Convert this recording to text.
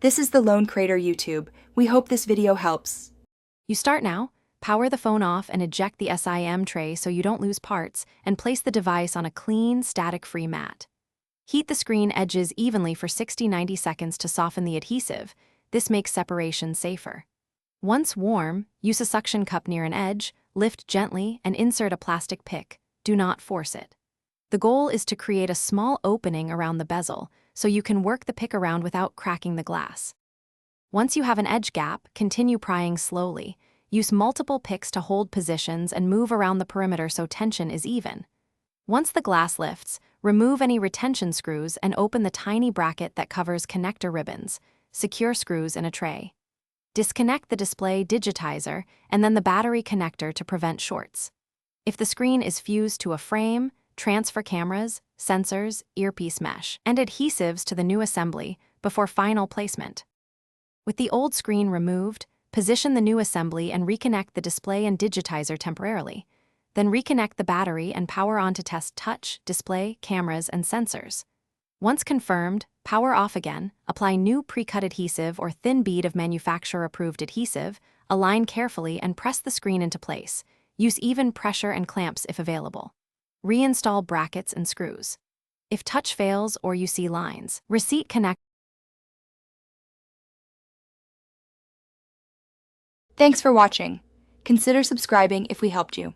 This is the Lone Crater YouTube. We hope this video helps. You start now, power the phone off and eject the SIM tray so you don't lose parts, and place the device on a clean, static-free mat. Heat the screen edges evenly for 60–90 seconds to soften the adhesive. This makes separation safer. Once warm, use a suction cup near an edge, lift gently, and insert a plastic pick. Do not force it. The goal is to create a small opening around the bezel, so you can work the pick around without cracking the glass. Once you have an edge gap, continue prying slowly. Use multiple picks to hold positions and move around the perimeter so tension is even. Once the glass lifts, remove any retention screws and open the tiny bracket that covers connector ribbons. Secure screws in a tray. Disconnect the display digitizer and then the battery connector to prevent shorts. If the screen is fused to a frame, transfer cameras, sensors, earpiece mesh, and adhesives to the new assembly before final placement. With the old screen removed, position the new assembly and reconnect the display and digitizer temporarily. Then reconnect the battery and power on to test touch, display, cameras, and sensors. Once confirmed, power off again, apply new pre-cut adhesive or thin bead of manufacturer-approved adhesive, align carefully and press the screen into place. Use even pressure and clamps if available. Reinstall brackets and screws. If touch fails or you see lines, receipt connect. Thanks for watching. Consider subscribing if we helped you.